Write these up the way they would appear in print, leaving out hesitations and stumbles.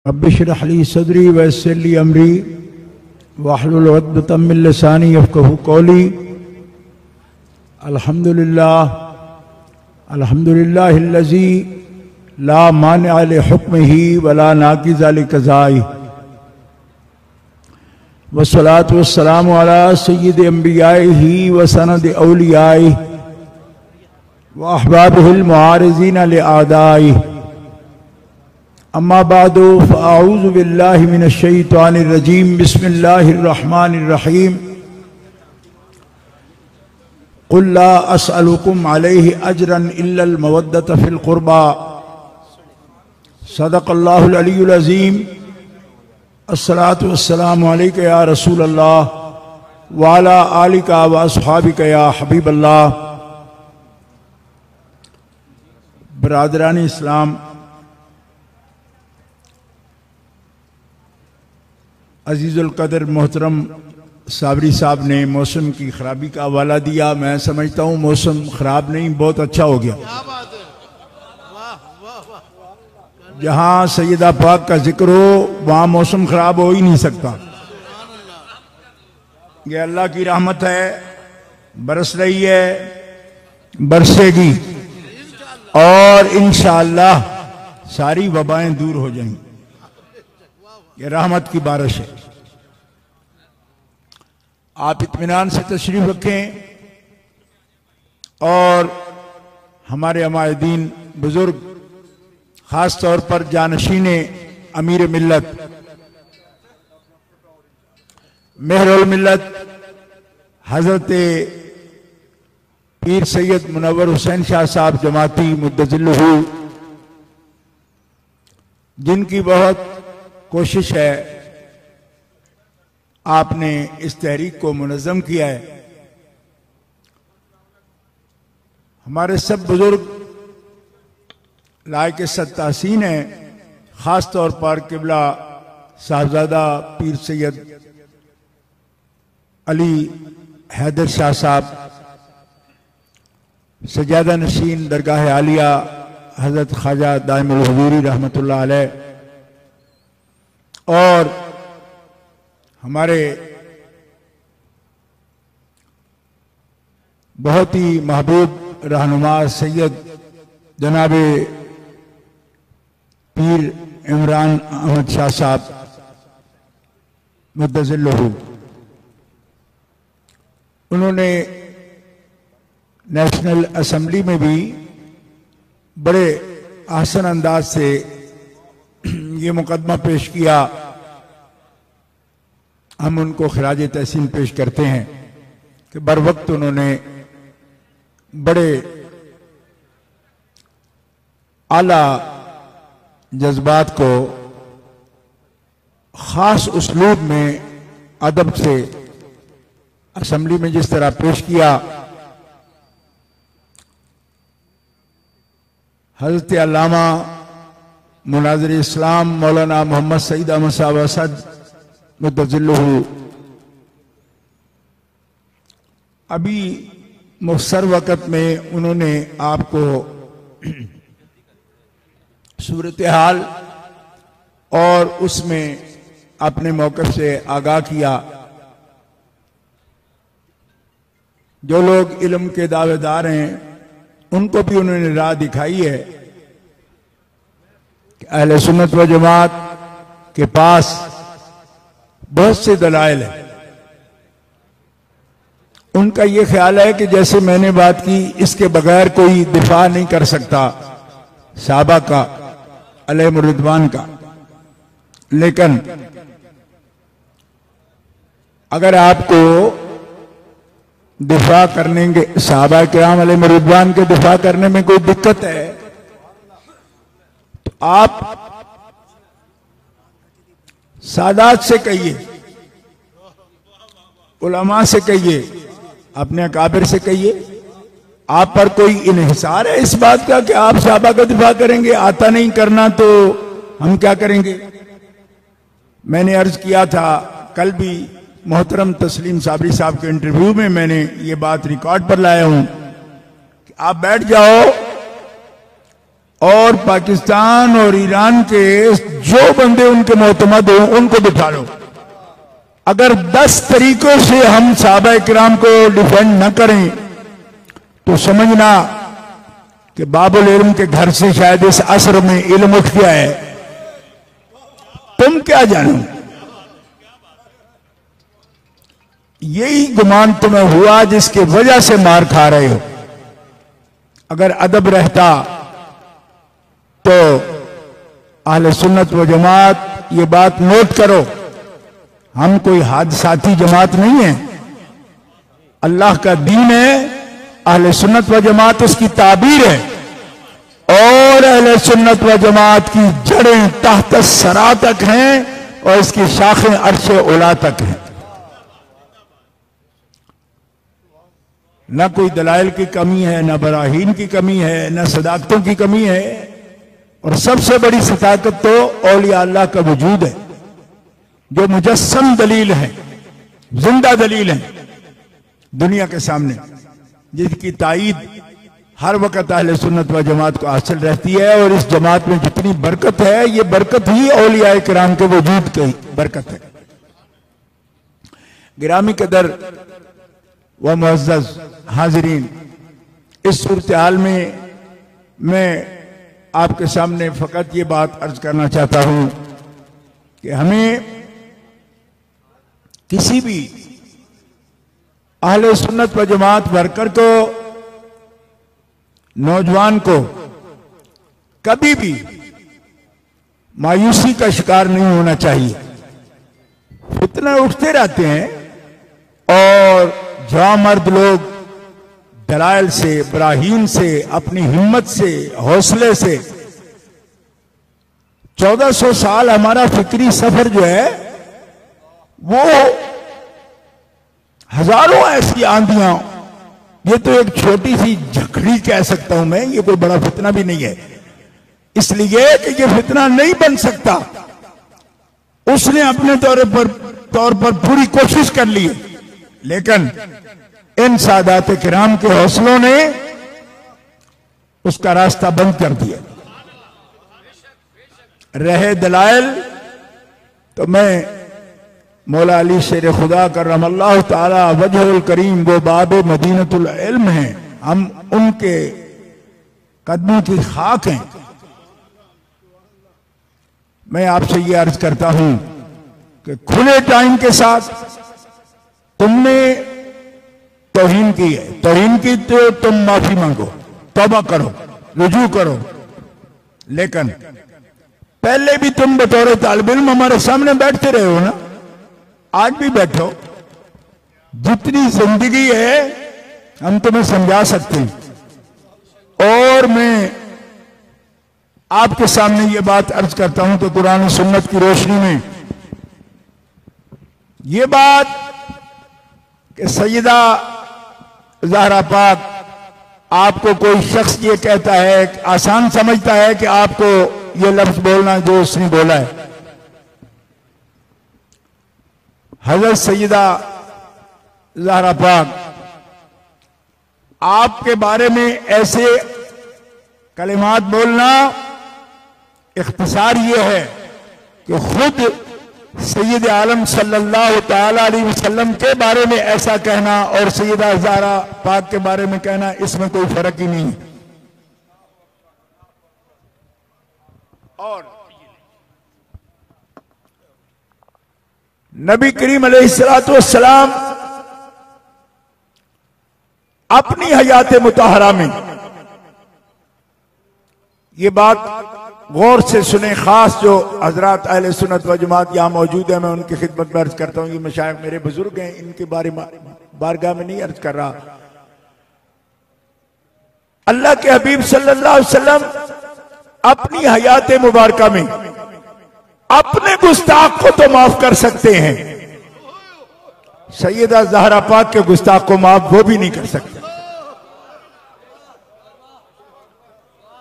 Rabbi इश्रह ली सदरी वयस्सिर ली अमरी वहलुल उक़दतम मिन लिसानी यफ़क़हू क़ौली। अल्हम्दुलिल्लाहिल्लज़ी ला मानिअ लिहुक्मिही वला नाक़िज़ लिक़ज़ाइही वस्सलातु वस्सलामु अला सय्यिदि अंबियाइही व सनदि औलियाइही व अहबाबिहिल मुआरिज़ीना लिअअदाइही। अम्मा बादु फ़अऊज़ु बिल्लाहि मिनश शैतानिर रजीम। बिस्मिल्लाहिर रहमानिर रहीम। क़ुल ला अस्अलुकुम अलैहि अजरन इल्लल मवद्दत फ़िल क़ुरबा। सदक़ल्लाहुल अलीयुल अज़ीम। अस्सलातु वस्सलामु अलैका या रसूल अल्लाह व अला आलिका व अस्हाबिका या हबीब अल्लाह। बरादरान इस्लाम, अजीज़ुल कदर मोहतरम साबरी साहब ने मौसम की खराबी का हवाला दिया। मैं समझता हूँ मौसम खराब नहीं, बहुत अच्छा हो गया। जहाँ सैयदा पाक का जिक्र हो वहाँ मौसम खराब हो ही नहीं सकता। ये अल्लाह की रहमत है, बरस रही है, बरसेगी और इंशाअल्लाह सारी वबाएं दूर हो जाएंगी। ये रहमत की बारिश है। आप इत्मीनान से तशरीफ रखें और हमारे अमायदीन बुजुर्ग, खास तौर पर जानशीने अमीर मिल्लत मेहरुल मिल्लत हजरत पीर सैयद मुनव्वर हुसैन शाह साहब जमाती मुद्दजिल्लहू, जिनकी बहुत कोशिश है, आपने इस तहरीक को मुनज़्ज़म किया है। हमारे सब बुजुर्ग लायक सत्तासीन है, खास तौर पर किबला साहबजादा पीर सैयद अली हैदर शाह साहब, सजादा नशीन दरगाह आलिया हजरत ख्वाजा दाइमुल हुजूरी रहमतुल्लाह अलैह, और हमारे बहुत ही महबूब रहनुमा सैयद जनाबे पीर इमरान अहमद शाह साहब मुद्दजिल्लहू। उन्होंने नेशनल असेंबली में भी बड़े आसान अंदाज से ये मुकदमा पेश किया। हम उनको खिराज तहसीन पेश करते हैं कि बर वक्त उन्होंने बड़े आला जज्बात को खास उसलूब में अदब से असेंबली में जिस तरह पेश किया, हजरत अल्लामा मुनाज़िर इस्लाम मौलाना मोहम्मद सईद अहमद साहब असद मुद्दजिल्लहू अभी मुख्तसर वक़्त में उन्होंने आपको सूरत हाल और उसमें अपने मौक़िफ़ से आगाह किया। जो लोग इल्म के दावेदार हैं उनको भी उन्होंने राह दिखाई है कि अहले सुन्नत व जमात के पास बहुत से दलाइल हैं। उनका ये ख्याल है कि जैसे मैंने बात की, इसके बगैर कोई दिफा नहीं कर सकता साहबा का अलैहिमुर रिदवान का। लेकिन अगर आपको दिफा करने के साहबा किराम अलैहिमुर रिदवान के दिफा करने में कोई दिक्कत है तो आप सादात से कहिए, उलमा से कहिए, अपने अकाबिर से कहिए। आप पर कोई इन्हिसार है इस बात का कि आप साहबा का दिफा करेंगे? आता नहीं करना तो हम क्या करेंगे? मैंने अर्ज किया था कल भी मोहतरम तस्लीम साबरी साहब के इंटरव्यू में, मैंने ये बात रिकॉर्ड पर लाया हूं कि आप बैठ जाओ और पाकिस्तान और ईरान के जो बंदे उनके मोतमद हो उनको बिठा लो। अगर 10 तरीकों से हम सहाबा किराम को डिफेंड न करें तो समझना कि बाबुल इल्म के घर से शायद इस असर में इल्म उठ गया है। तुम क्या जानो? यही गुमान तुम्हें हुआ जिसकी वजह से मार खा रहे हो। अगर अदब रहता तो अहले सुन्नत व जमात, ये बात नोट करो, हम कोई हादसाती जमात नहीं है। अल्लाह का दीन है, अहले सुन्नत व जमात उसकी ताबीर है, और अहले सुन्नत व जमात की जड़ें तहत सरा तक हैं और इसकी शाखें अर्शे उला तक हैं। न कोई दलाइल की कमी है, न बराहीन की कमी है, न सदाकतों की कमी है, और सबसे बड़ी सदाकत तो औलिया अल्लाह का वजूद है जो मुजस्सम दलील है, जिंदा दलील है दुनिया के सामने, जिसकी ताईद हर वक्त अहले सुन्नत व जमात को हासिल रहती है। और इस जमात में जितनी बरकत है, ये बरकत ही औलिया किराम के वजूद की बरकत है। गिरामी कदर व मुअज़्ज़ज़ हाज़रीन, इस सूरत हाल में मैं आपके सामने फकत ये बात अर्ज करना चाहता हूं कि हमें किसी भी अहले सुन्नत व जमात वर्कर को, नौजवान को कभी भी मायूसी का शिकार नहीं होना चाहिए। फितने उठते रहते हैं और जवां मर्द लोग दलाइल से, बराहीन से, अपनी हिम्मत से, हौसले से 1400 साल हमारा फिक्री सफर जो है वो हजारों ऐसी आंधियां, ये तो एक छोटी सी झकड़ी कह सकता हूं मैं, ये कोई बड़ा फितना भी नहीं है, इसलिए कि ये फितना नहीं बन सकता। उसने अपने तौर पर पूरी कोशिश कर ली, लेकिन इन सादात किराम के हौसलों ने उसका रास्ता बंद कर दिया। रहे दलाइल तो मैं मौला अली शेर खुदा करमल्लाहु ताला वजहुल करीम, वो बाब मदीनतुल इल्म हैं, हम उनके कदमों की खाक हैं। मैं आपसे ये अर्ज करता हूं कि खुले टाइम के साथ तुमने तौहीन की है, तौहीन की तो तुम माफी मांगो, तौबा करो, रुजू करो, लेकिन पहले भी तुम बतौर तालिब इल्म हमारे सामने बैठते रहे हो ना, आज भी बैठो। जितनी जिंदगी है हम तुम्हें समझा सकते हैं। और मैं आपके सामने ये बात अर्ज करता हूं तो कुरान और सुन्नत की रोशनी में ये बात कि सैयदा ज़हरा पाक, आपको कोई शख्स ये कहता है, आसान समझता है कि आपको ये लफ्ज बोलना जो उसने बोला है। हज़रत सैयदा ज़हरा पाक आपके बारे में ऐसे कलिमात बोलना, इख्तिसार ये है कि खुद सैयद आलम सल्लल्लाहु ताला अलैहि वसल्लम के बारे में ऐसा कहना और सैयदा ज़हरा पाक के बारे में कहना, इसमें कोई फर्क ही नहीं है। और नबी करीम अलैहिस्सलातु वस्सलाम अपनी हयात मुताहरा में, ये बात गौर से सुने, खास जो हजरात अहले सुन्नत व जमात यहां मौजूद है, मैं उनकी खिदमत में अर्ज करता हूं। ये मशाइख मेरे बुजुर्ग हैं, इनके बारे में बारगाह में नहीं अर्ज कर रहा। अल्लाह के हबीब सल्लल्लाहु अलैहि वसल्लम अपनी हयात मुबारका में अपने गुस्ताख को तो माफ कर सकते हैं, सैयदा ज़हरा पाक के गुस्ताख को माफ वो भी नहीं कर सकते।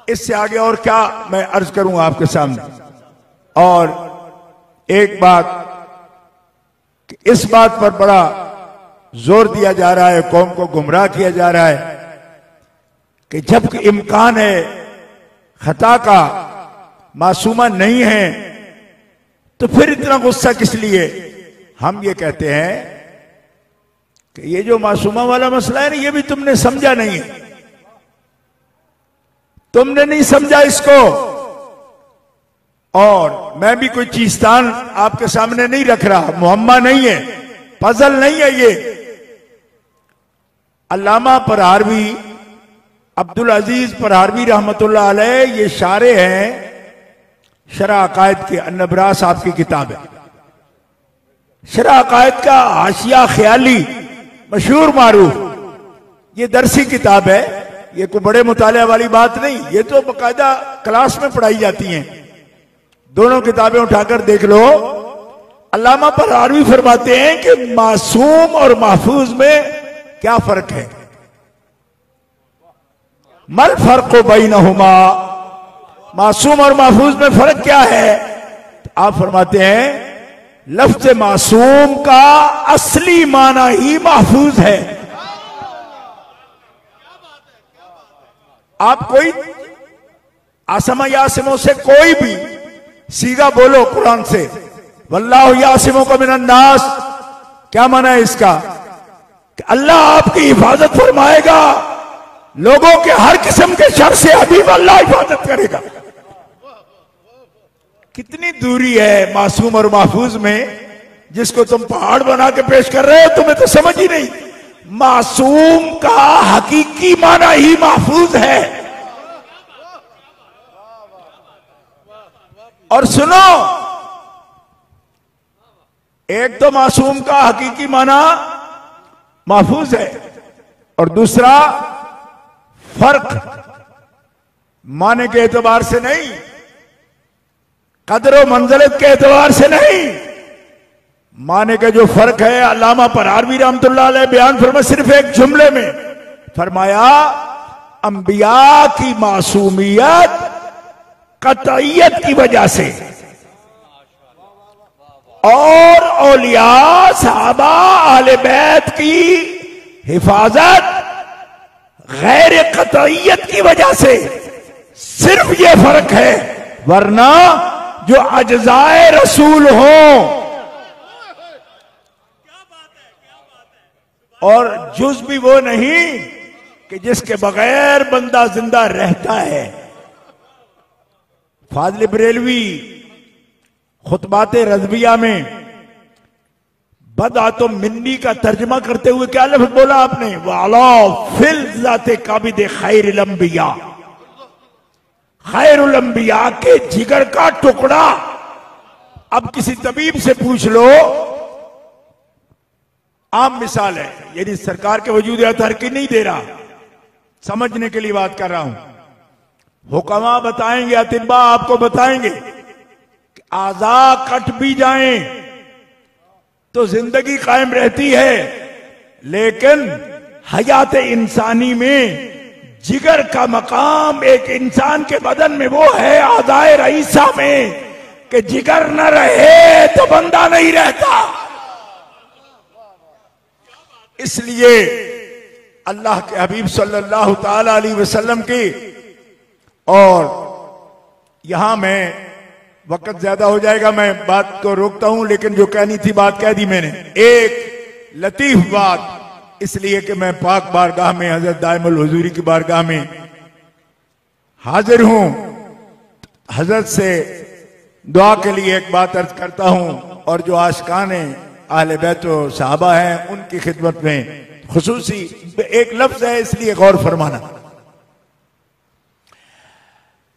इससे आगे और क्या मैं अर्ज करूं आपके सामने। और एक बात, इस बात पर बड़ा जोर दिया जा रहा है, कौम को गुमराह किया जा रहा है कि जब इम्कान है खता का मासूमा नहीं है, तो फिर इतना गुस्सा किस लिए? हम ये कहते हैं कि ये जो मासूमा वाला मसला है ना, ये भी तुमने समझा नहीं है, तुमने नहीं समझा इसको। और मैं भी कोई चीस्तान आपके सामने नहीं रख रहा, मुहम्मा नहीं है, पजल नहीं है ये। अल्लामा परहारवी, अब्दुल अजीज परहारवी रहमतुल्लाह अलैह, ये शारे हैं शरह अकायद के, अन्नबरा साहब की किताब है। शरह अकायद का हाशिया ख्याली मशहूर मारूफ, ये दरसी किताब है, ये कोई बड़े मुताले वाली बात नहीं, ये तो बाकायदा क्लास में पढ़ाई जाती हैं। दोनों किताबें उठाकर देख लो। अल्लामा परहारवी फरमाते हैं कि मासूम और महफूज में क्या फर्क है? मल फर्क बैनहुमा, मासूम और महफूज में फर्क क्या है? आप फरमाते हैं लफ्ज मासूम का असली माना ही महफूज है। आप कोई आसमा यासिमों से कोई भी सीगा बोलो कुरान से, वल्लाहु यासिमो का मिनन नास, क्या माना है इसका? कि अल्लाह आपकी हिफाजत फरमाएगा, लोगों के हर किस्म के शर से हबीब अल्लाह हिफाजत करेगा। कितनी दूरी है मासूम और महफूज में, जिसको तुम पहाड़ बना के पेश कर रहे हो, तुम्हें तो समझ ही नहीं। मासूम का हकीकी माना ही महफूज है। और सुनो, एक तो मासूम का हकीकी माना महफूज है, और दूसरा फर्क माने के एतबार से नहीं, कदर व मंजिलत के एतबार से नहीं, माने का जो फर्क है अल्लामा परहारवी रहमतुल्लाह अलैह बयान फरमा सिर्फ एक जुमले में फरमाया, अंबिया की मासूमियत कतईयत की वजह से और औलिया सहाबा अहले बैत की हिफाजत गैर कतईयत की वजह से, सिर्फ ये फर्क है। वरना जो अज्जाए रसूल हो और जुज भी वो नहीं कि जिसके बगैर बंदा जिंदा रहता है। फाज़िल बरेलवी खुतबाते रज़विया में बदआतो मिन्नी का तर्जमा करते हुए क्या लफ्ज़ बोला आपने? वाला फिल ज़ाते काबिद खैरुल अंबिया, खैरुल अंबिया के जिगर का टुकड़ा। अब किसी तबीब से पूछ लो, आम मिसाल है, यानी सरकार के वजूद अतहर की नहीं दे रहा, समझने के लिए बात कर रहा हूं। हुक्मा बताएंगे, अतिब्बा आपको बताएंगे कि आज़ा कट भी जाएं तो जिंदगी कायम रहती है, लेकिन हयात इंसानी में जिगर का मकाम एक इंसान के बदन में वो है आज़ाए रईसा में कि जिगर न रहे तो बंदा नहीं रहता। इसलिए अल्लाह के हबीब सल्लल्लाहु ताला अलैहि वसल्लम की, और यहां मैं वक्त ज्यादा हो जाएगा, मैं बात को रोकता हूं, लेकिन जो कहनी थी बात कह दी मैंने। एक लतीफ बात, इसलिए कि मैं पाक बारगाह में हजरत दाइमुल हुजूरी की बारगाह में हाजिर हूं, हजरत से दुआ के लिए एक बात अर्ज करता हूं, और जो आशिकान अहले बैत व सहाबा हैं उनकी खिदमत में खुसूसी एक लफ्ज है, इसलिए गौर फरमाना।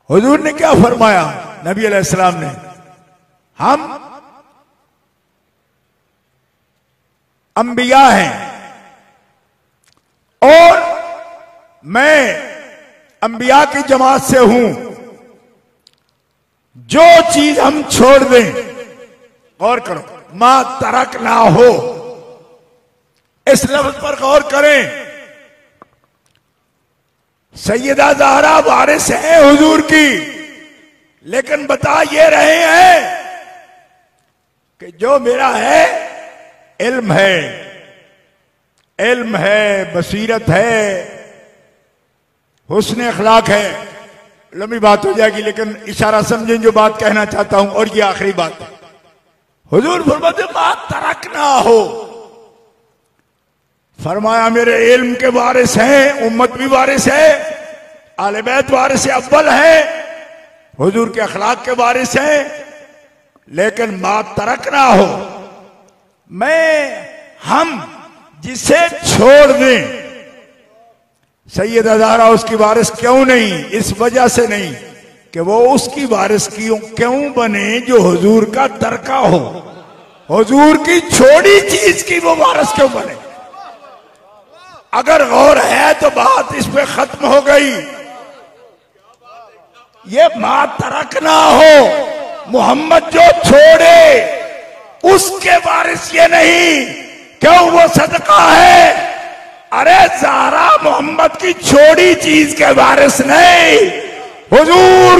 हुजूर ने क्या फरमाया? नबी अलैहिस्सलाम ने, हम अंबिया हैं और मैं अंबिया की जमात से हूं, जो चीज हम छोड़ दें, गौर करो, मा तरक ना हो, इस लफ्ज पर गौर करें। सैयदा ज़हरा वारिस है हुजूर की, लेकिन बता ये रहे हैं कि जो मेरा है इल्म है, इल्म है, बसीरत है, हुस्न अखलाक है, लंबी बात हो जाएगी, लेकिन इशारा समझें जो बात कहना चाहता हूं। और ये आखिरी बात है, हुजूर फरमाते बात तरक ना हो। फरमाया मेरे इल्म के वारिस हैं, उम्मत भी वारिस है, आले बैत वारिस अव्वल है, हुजूर के अखलाक के वारिस हैं, लेकिन बात तरक ना हो। हम जिसे छोड़ दें, सैयद हज़ारा उसकी वारिस क्यों नहीं? इस वजह से नहीं कि वो उसकी वारिस क्यों बने जो हुजूर का तरका हो, हुजूर की छोड़ी चीज की वो वारिस क्यों बने? अगर गौर है तो बात इस पे खत्म हो गई। ये बात तरक ना हो, मोहम्मद जो छोड़े उसके वारिस ये नहीं, क्यों वो सदका है? अरे ज़हरा मोहम्मद की छोड़ी चीज के वारिस नहीं, हुजूर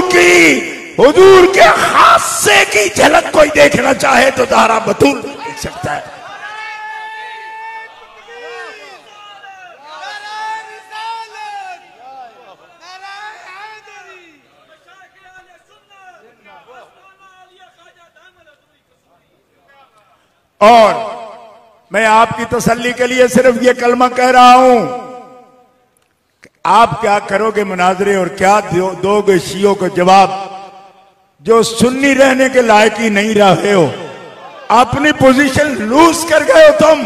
के हादसे की झलक कोई देखना चाहे तो ज़हरा बतूल देख सकता है। और मैं आपकी तसल्ली के लिए सिर्फ ये कलमा कह रहा हूं, आप क्या करोगे मुनाजरे और क्या दोगे शियों को जवाब? जो सुन्नी रहने के लायक ही नहीं रहे हो, अपनी पोजीशन लूज कर गए हो तुम।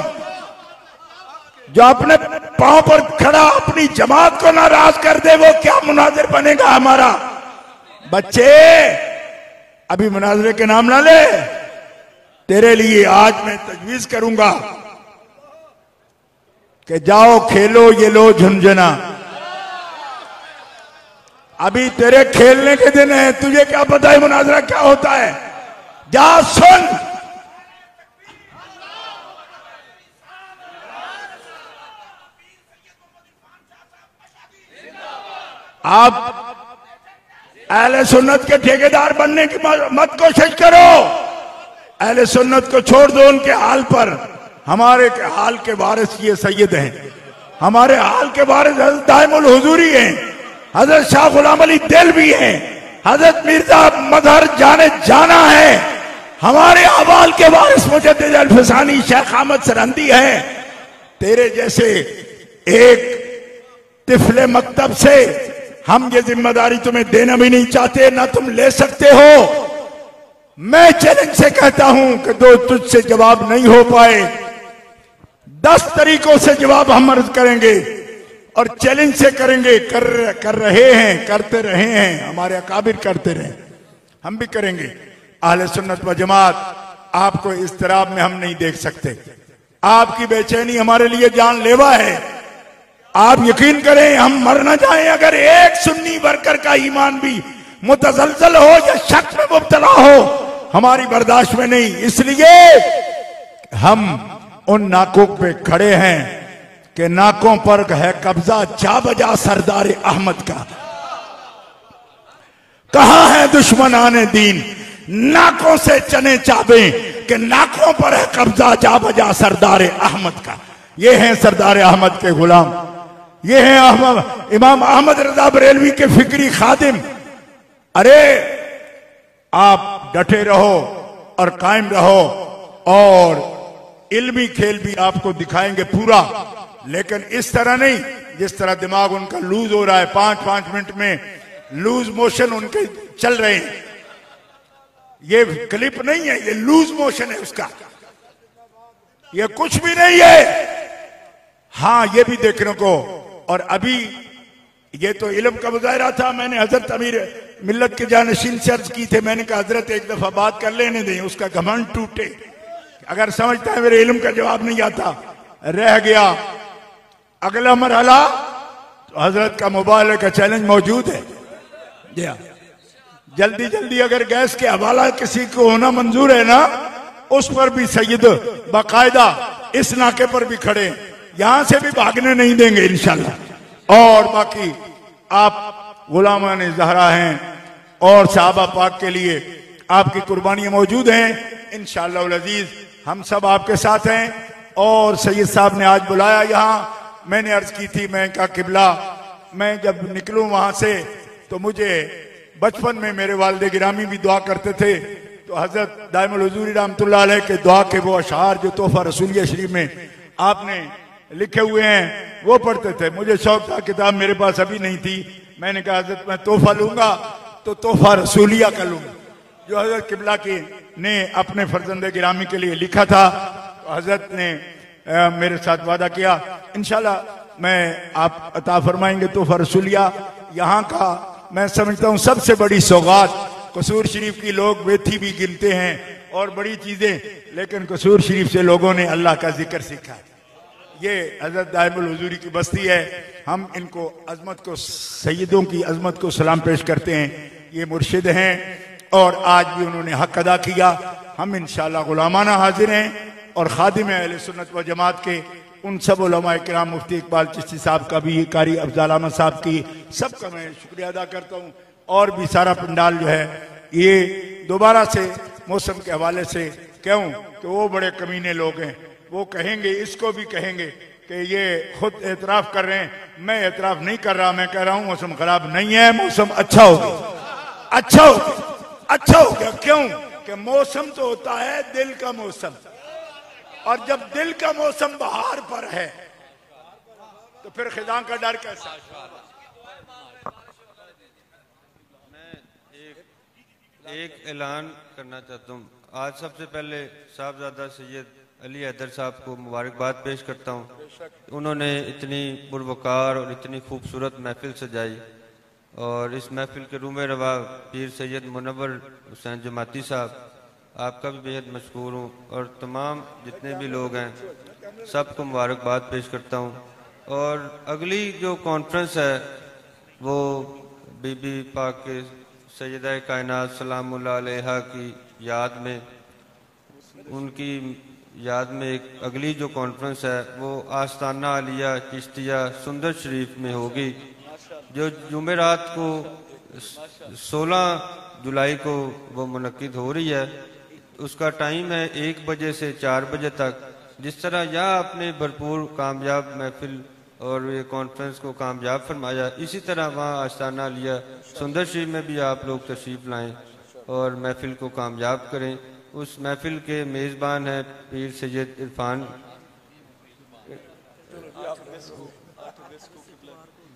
जो अपने पांव पर खड़ा अपनी जमात को नाराज कर दे, वो क्या मुनाजिर बनेगा हमारा? बच्चे अभी मुनाजरे के नाम ना ले, तेरे लिए आज मैं तजवीज करूंगा कि जाओ खेलो ये लो झुंझुना। अभी तेरे खेलने के दिन है, तुझे क्या पता है मुनाजरा क्या होता है? जा सुन। आप अहले सुन्नत के ठेकेदार बनने की मत कोशिश करो। अहले सुन्नत को छोड़ दो उनके हाल पर। हमारे हाल के वारिस ये सैयद हैं, हमारे हाल के वारिस हज़रत दाइमुल हुजूरी हैं, हजरत शाह गुलाम अली देलवी हैं, हजरत मिर्जा मजहर जाने जाना है। हमारे अवाल के वारिस मुजद्दिद अल-फसानी शेख अहमद सरहंदी हैं। तेरे जैसे एक तिफले मकतब से हम ये जिम्मेदारी तुम्हें देना भी नहीं चाहते, ना तुम ले सकते हो। मैं चैलेंज से कहता हूं कि दो तुझसे जवाब नहीं हो पाए, 10 तरीकों से जवाब हम अर्ज करेंगे और चैलेंज से करेंगे। कर रहे हैं, करते रहे हैं, हमारे अकाबिर करते रहे, हम भी करेंगे। अहले सुन्नत व जमात आपको इस तरह में हम नहीं देख सकते। आपकी बेचैनी हमारे लिए जानलेवा है। आप यकीन करें, हम मर न जाएं अगर एक सुन्नी वर्कर का ईमान भी मुतजलजल हो या शक में मुब्तला हो, हमारी बर्दाश्त में नहीं। इसलिए हम उन नाकों पे खड़े हैं कि नाकों पर है कब्जा जा बजा सरदार अहमद का। कहां है दुश्मनाने दीन, नाकों से चने चाबे कि नाकों पर है कब्जा जा बजा सरदार अहमद का। ये हैं सरदार अहमद के गुलाम, ये हैं इमाम अहमद रजा बरेलवी के फिक्री खादिम। अरे आप डटे रहो और कायम रहो, और इल्मी खेल भी आपको दिखाएंगे पूरा, लेकिन इस तरह नहीं जिस तरह दिमाग उनका लूज हो रहा है। 5-5 मिनट में लूज मोशन उनके चल रहे हैं। ये क्लिप नहीं है, ये लूज मोशन है उसका, ये कुछ भी नहीं है। हाँ, ये भी देखने को। और अभी ये तो इल्म का मुजाहिरा था। मैंने हजरत अमीर मिल्लत के जानशीन से अर्ज की थे, मैंने कहा हजरत एक दफा बात कर लेने दें, उसका घमंड टूटे। अगर समझता है मेरे इल्म का जवाब नहीं आता, रह गया अगला मरहला, तो हजरत का मोबाइल का चैलेंज मौजूद है। जल्दी जल्दी अगर गैस के हवाला किसी को होना मंजूर है ना, उस पर भी सैयद बाकायदा इस नाके पर भी खड़े, यहां से भी भागने नहीं देंगे इंशाल्लाह। और बाकी आप गुलामान ज़हरा हैं और सहाबा पाक के लिए आपकी कुर्बानियां मौजूद हैं इंशाअल्लाह अज़ीज। हम सब आपके साथ हैं। और सैयद साहब ने आज बुलाया यहाँ, मैंने अर्ज की थी, मैं कहा किबला मैं जब निकलूं वहां से तो मुझे बचपन में मेरे वालिद गिरामी भी दुआ करते थे, तो हजरत दाइमुल हुजूरी रहमतुल्लाह अलैह के दुआ के वो अशार जो तोहफा रसूलिया शरीफ में आपने लिखे हुए हैं वो पढ़ते थे। मुझे शौक था, किताब मेरे पास अभी नहीं थी। मैंने कहा हजरत मैं तोहफा लूंगा तो तोहफा रसूलिया का लूंगा, जो हजरत किबला की ने अपने फर्जंदे गिरामी के लिए लिखा था। तो हजरत ने मेरे साथ वादा किया, इंशाल्लाह मैं आप अता फरमाएंगे तोहफा रसूलिया। यहाँ का मैं समझता हूँ सबसे बड़ी सौगात कसूर शरीफ की, लोग बेथी भी गिनते हैं और बड़ी चीजें, लेकिन कसूर शरीफ से लोगों ने अल्लाह का जिक्र सीखा। ये हजरत दाइमुल हुजूरी की बस्ती है। हम इनको अजमत को, सैयदों की अजमत को सलाम पेश करते हैं। ये मुर्शिद हैं और आज भी उन्होंने हक अदा किया। हम इंशाअल्लाह गुलामाना हाजिर हैं और खादिम अहले सुन्नत व जमात के उन सब उलमाए किराम, मुफ्ती इकबाल चिश्ती साहब का भी, कारी अफजाल अहमद साहब की, सबका मैं शुक्रिया अदा करता हूँ। और भी सारा पंडाल जो है, ये दोबारा से मौसम के हवाले से कहूँ कि वो बड़े कमीने लोग हैं, वो कहेंगे, इसको भी कहेंगे कि ये खुद एतराफ कर रहे हैं। मैं एतराफ नहीं कर रहा, मैं कह रहा हूँ मौसम खराब नहीं है, मौसम अच्छा हो गया, अच्छा हो गया, अच्छा हो गया। क्यों कि मौसम तो होता है दिल का मौसम, और जब दिल का मौसम बहार पर है तो फिर खिज़ां का डर कैसा। एक ऐलान करना चाहता हूँ। आज सबसे पहले साहबजादा सैयद अली हैदर साहब को मुबारकबाद पेश करता हूँ। उन्होंने इतनी पुरवकार और इतनी खूबसूरत महफिल सजाई, और इस महफिल के रूमे रवा पीर सैयद मुनव्वर हुसैन जमाती साहब, आपका भी बेहद मशकूर हूँ, और तमाम जितने भी लोग हैं सबको मुबारकबाद पेश करता हूँ। और अगली जो कॉन्फ्रेंस है वो बीबी पाक के सैयदा कायनात सलामुल्लाह अलैहा की याद में, उनकी याद में एक अगली जो कॉन्फ्रेंस है वो आस्ताना आलिया चिश्तिया सुंदर शरीफ में होगी, जो जुमेरात को 16 जुलाई को वो मुनक्किद हो रही है। उसका टाइम है 1 बजे से 4 बजे तक। जिस तरह यहाँ आपने भरपूर कामयाब महफिल और ये कॉन्फ्रेंस को कामयाब फरमाया, इसी तरह वहाँ आस्ताना लिया सुंदर शरीफ में भी आप लोग तशरीफ़ लाएं और महफिल को कामयाब करें। उस महफिल के मेज़बान हैं पीर सैयद इरफान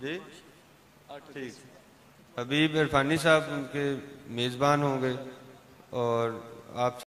जी, ठीक, हबीब इरफानी साहब उनके मेज़बान होंगे। और आप